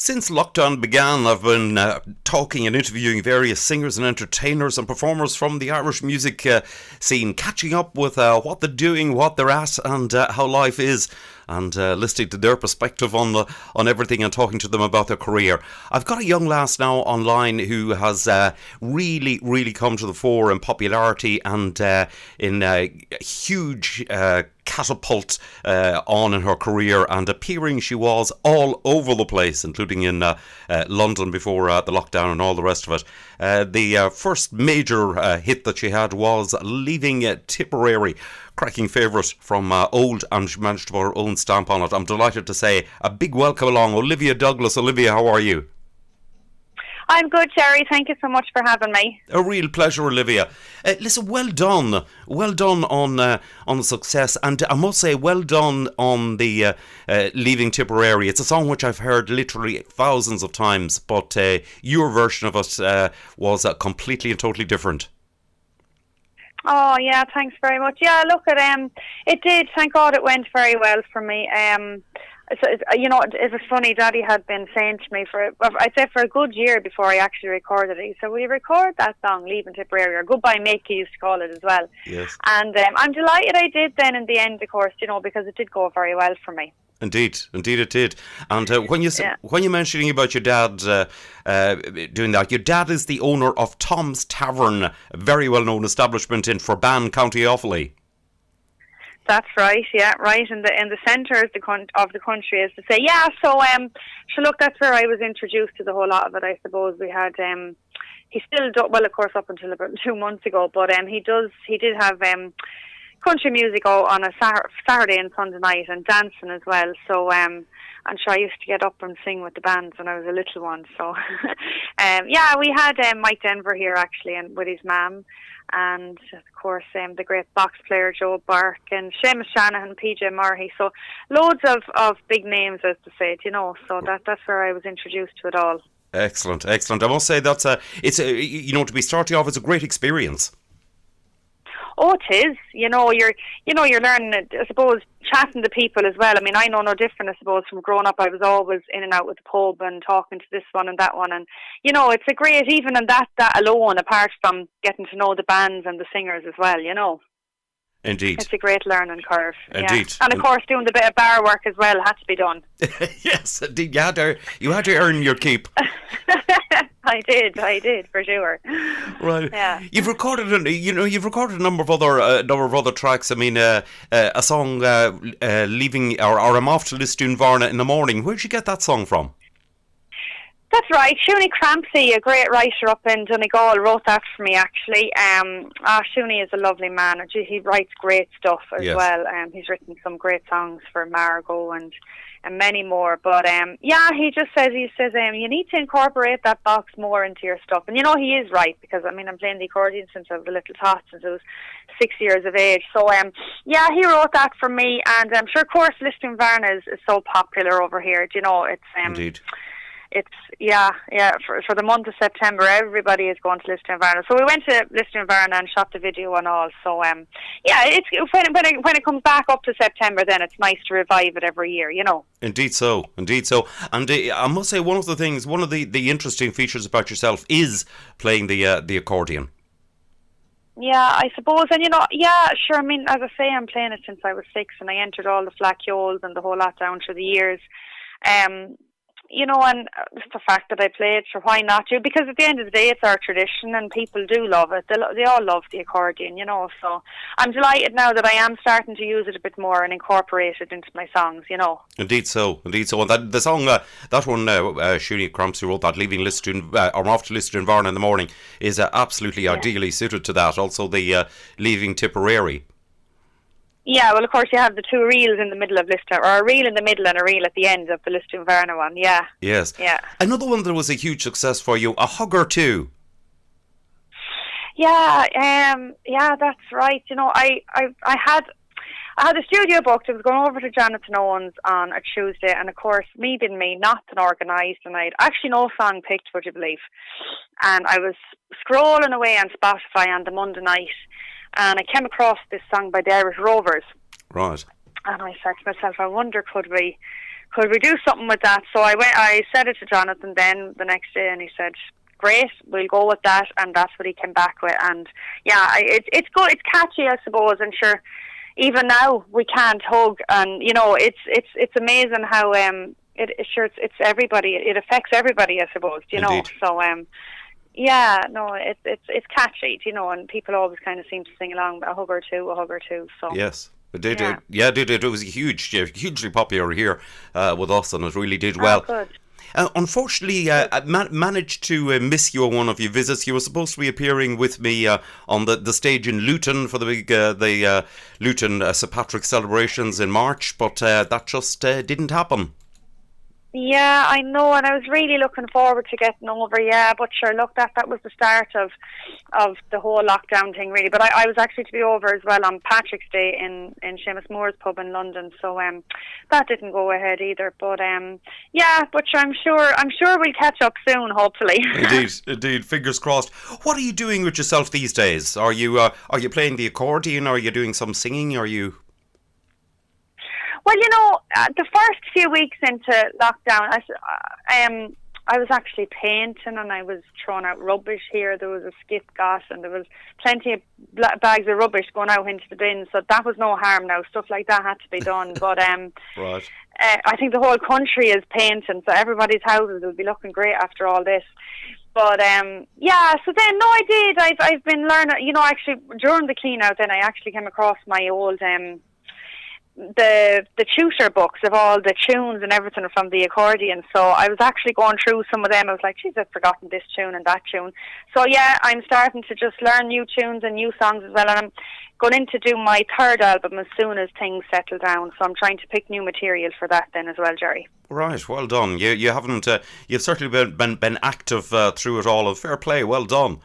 Since lockdown began, I've been talking and interviewing various singers and entertainers and performers from the Irish music scene, catching up with what they're doing, what they're at, and how life is, and listening to their perspective on everything and talking to them about their career. I've got a young lass now online who has really come to the fore in popularity and in huge catapult on in her career, and appearing she was all over the place, including in London before the lockdown and all the rest of it. The first major hit that she had was Leaving Tipperary, cracking favourite from old, and she managed to put her own stamp on it. I'm delighted to say a big welcome along, Olivia Douglas. Olivia, how are you? I'm good, Jerry. Thank you so much for having me. A real pleasure, Olivia. Listen, well done on the success, and I must say, well done on the Leaving Tipperary. It's a song which I've heard literally thousands of times, but your version of it was completely and totally different. Oh yeah, thanks very much. Yeah, look at it did. Thank God it went very well for me. So, it was funny. Daddy had been saying to me I'd say for a good year before I actually recorded it. He said, "Will you record that song, Leaving Tipperary, or Goodbye Make," he used to call it as well. Yes. And I'm delighted I did then in the end, of course, because it did go very well for me. Indeed it did. And when you're mentioning about your dad doing that, your dad is the owner of Tom's Tavern, a very well-known establishment in Forban, County Offaly. That's right, yeah, right in the centre of the country, as to say. Yeah, so look, that's where I was introduced to the whole lot of it. I suppose we had he still well, of course, up until about 2 months ago, but he did have country music on a Saturday and Sunday night, and dancing as well. So I'm sure I used to get up and sing with the bands when I was a little one. So we had Mike Denver here actually, and with his mum. And of course the great box player Joe Burke and Seamus Shanahan, PJ Murray, so loads of big names, as to say it, so that's where I was introduced to it all. Excellent. I must say that's to be starting off, it's a great experience. Oh, it is. You're learning, I suppose, chatting to people as well. I mean, I know no different, I suppose, from growing up. I was always in and out with the pub and talking to this one and that one. And, it's a great, even in that alone, apart from getting to know the bands and the singers as well, Indeed. It's a great learning curve. Indeed. Yeah. And of course, doing the bit of bar work as well had to be done. Yes, indeed. You had to earn your keep. I did for sure. Right. Yeah. You've recorded a number of other tracks. I mean, a song leaving or I'm off to Lisdoonvarna in the morning. Where'd you get that song from? That's right. Shuni Crampsey, a great writer up in Donegal, wrote that for me actually. Shuni is a lovely man. He writes great stuff as well. He's written some great songs for Margot and many more. But he says you need to incorporate that box more into your stuff. And he is right, because I'm playing the accordion since I was a little tot, since I was 6 years of age. So he wrote that for me, and I'm sure, of course, Lisdoonvarna is so popular over here. It's Indeed. It's for the month of September, everybody is going to Lisdoonvarna. So we went to Lisdoonvarna and shot the video and all. So it's when it comes back up to September, then it's nice to revive it every year. Indeed so. And I must say, one of the interesting features about yourself is playing the accordion. Yeah, I suppose, and sure. I mean, as I say, I'm playing it since I was 6, and I entered all the flaciols and the whole lot down through the years. And just the fact that I play it, sure, why not do? Because at the end of the day, it's our tradition, and people do love it. They all love the accordion, so I'm delighted now that I am starting to use it a bit more and incorporate it into my songs, Indeed so. And the song, that one, Shuni Crampsey wrote, that Leaving I'm off to Lisdoonvarna in the morning, is absolutely ideally suited to that. Also the Leaving Tipperary. Yeah, well, of course, you have the two reels in the middle of Lisdoonvarna, or a reel in the middle and a reel at the end of the Lisdoonvarna one, yeah. Yes. Yeah. Another one that was a huge success for you, A Hug or Two. Yeah, that's right. I had a studio booked. I was going over to Jonathan Owen's on a Tuesday, and of course, me being me, not an organised, and I'd actually no song picked, would you believe? And I was scrolling away on Spotify on the Monday night, and I came across this song by the Irish Rovers. Right. And I said to myself, I wonder, could we could we do something with that? So I said it to Jonathan then the next day, and he said, great, we'll go with that, and that's what he came back with. And yeah, it's good, it's catchy, I suppose, and sure, even now we can't hug, and it's amazing how it's everybody, it affects everybody, I suppose, Indeed. So yeah, no, it's catchy, and people always kind of seem to sing along, a hug or two. So yes. It did, it was hugely popular here with us, and it really did well. Good. Unfortunately, I managed to miss you on one of your visits. You were supposed to be appearing with me on the stage in Luton for the big Luton St Patrick's celebrations in March, but that just didn't happen. Yeah, I know, and I was really looking forward to getting over. Yeah, but sure, look, that was the start of the whole lockdown thing, really. But I was actually to be over as well on Patrick's Day in Seamus Moore's pub in London, so that didn't go ahead either. But yeah, but sure, I'm sure we'll catch up soon, hopefully. Indeed, fingers crossed. What are you doing with yourself these days? Are you playing the accordion? Are you doing some singing? Are you? Well, the first few weeks into lockdown, I was actually painting, and I was throwing out rubbish here. There was a skip got, and there was plenty of bags of rubbish going out into the bin, so that was no harm now. Stuff like that had to be done. But right. I think the whole country is painting, so everybody's houses will be looking great after all this. But yeah, so then I did. I've been learning. Actually during the clean out, then I actually came across my old the tutor books of all the tunes and everything from the accordion. So I was actually going through some of them. I was like, geez, I've forgotten this tune and that tune. So yeah, I'm starting to just learn new tunes and new songs as well, and I'm going in to do my third album as soon as things settle down. So I'm trying to pick new material for that then as well, Jerry. Right, well done. You haven't you've certainly been active through it all, and fair play, well done.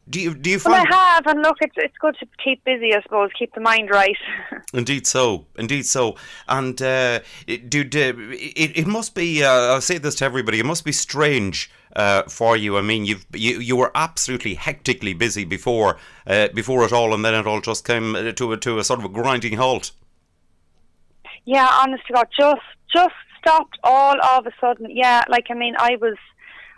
Do you find? Well, I have, and look, it's good to keep busy, I suppose, keep the mind right. Indeed so, and it must be. I'll say this to everybody: it must be strange for you. I mean, you were absolutely hectically busy before it all, and then it all just came to a sort of a grinding halt. Yeah, honest to God, just stopped all of a sudden. Yeah, I was.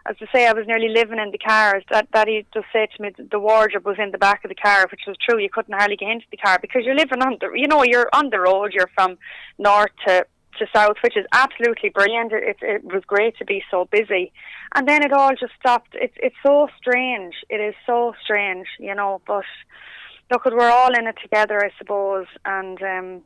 As I say, I was nearly living in the car. That he just said to me, the wardrobe was in the back of the car, which was true. You couldn't hardly get into the car because you're living on you're on the road. You're from north to south, which is absolutely brilliant. It was great to be so busy, and then it all just stopped. It's so strange. It is so strange, But look, we're all in it together, I suppose, and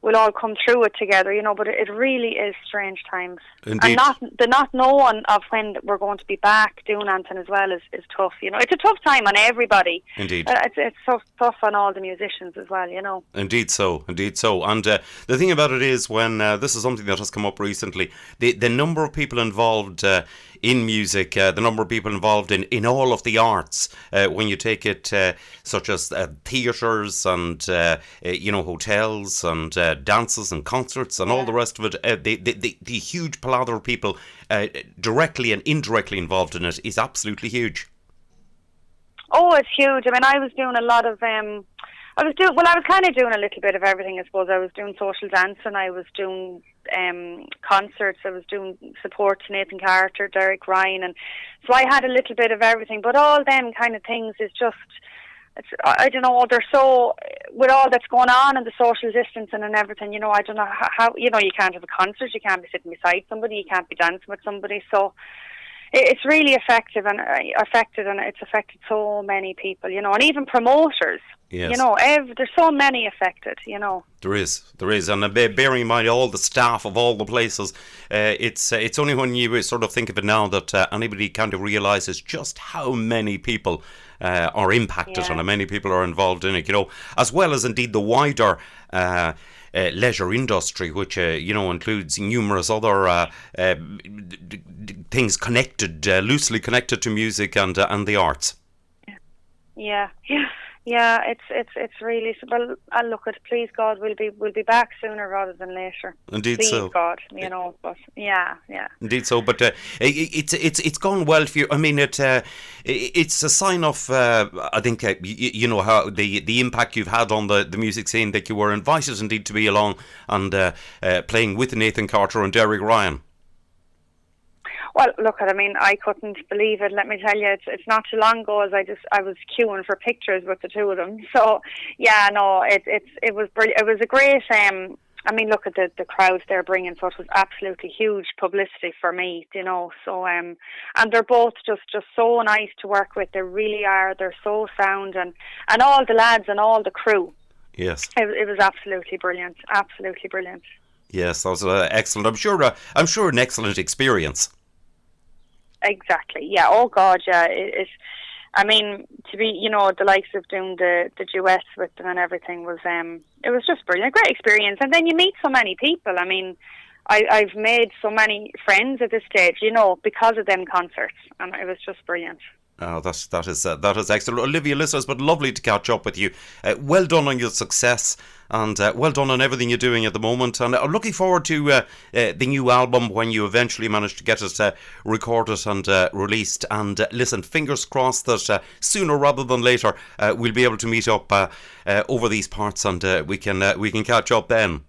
we'll all come through it together, but it really is strange times. Indeed. And the not knowing of when we're going to be back doing anything as well is tough, It's a tough time on everybody. Indeed. It's tough on all the musicians as well, Indeed so. And the thing about it is, when this is something that has come up recently, the number of people involved in music, the number of people involved in all of the arts, when you take it such as theatres and hotels and dances and concerts and all the rest of it, the huge palaver of people directly and indirectly involved in it is absolutely huge. Oh, it's huge. I mean, I was doing a lot of I was kind of doing a little bit of everything, I suppose. I was doing social dancing, I was doing concerts, I was doing support to Nathan Carter, Derek Ryan, and so I had a little bit of everything. But all them kind of things is just, I don't know, they're so, with all that's going on and the social distancing and everything, I don't know how, you can't have a concert, you can't be sitting beside somebody, you can't be dancing with somebody, so it's really affected, and it's affected so many people, and even promoters. Yes. There's so many affected, There is, and bearing in mind all the staff of all the places, it's only when you sort of think of it now that anybody kind of realises just how many people are impacted and how many people are involved in it, as well as indeed the wider leisure industry, which includes numerous other things connected, loosely connected to music and the arts. Yeah. Yeah, it's really well. Look, at please God, we'll be back sooner rather than later. Indeed Please so. God, But yeah, yeah. Indeed so, but it's gone well for you. I mean, it's a sign of I think you know how the impact you've had on the music scene, that you were invited indeed to be along and playing with Nathan Carter and Derek Ryan. Well, look, I mean, I couldn't believe it. Let me tell you, it's not too long ago as I was queuing for pictures with the two of them. So, yeah, no, it was brilliant. It was a great. I mean, look at the crowds they're bringing. So it was absolutely huge publicity for me, So, and they're both just so nice to work with. They really are. They're so sound, and all the lads and all the crew. Yes, it was absolutely brilliant. Absolutely brilliant. Yes, that was excellent. I'm sure an excellent experience. Exactly. Yeah. Oh God. Yeah. I mean, to be, the likes of doing the duets with them and everything was, it was just brilliant, a great experience. And then you meet so many people. I mean, I've made so many friends at this stage, because of them concerts, and it was just brilliant. Oh, that is excellent. Olivia, listen, it's been lovely to catch up with you. Well done on your success, and well done on everything you're doing at the moment. And I'm looking forward to the new album when you eventually manage to get it recorded and released. And listen, fingers crossed that sooner rather than later we'll be able to meet up over these parts, and we can catch up then.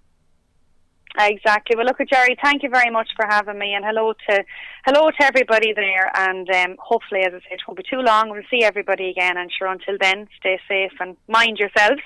Exactly. Well, look, Jerry, thank you very much for having me, and hello to everybody there. And hopefully, as I said, it won't be too long. We'll see everybody again. And sure, until then, stay safe and mind yourselves.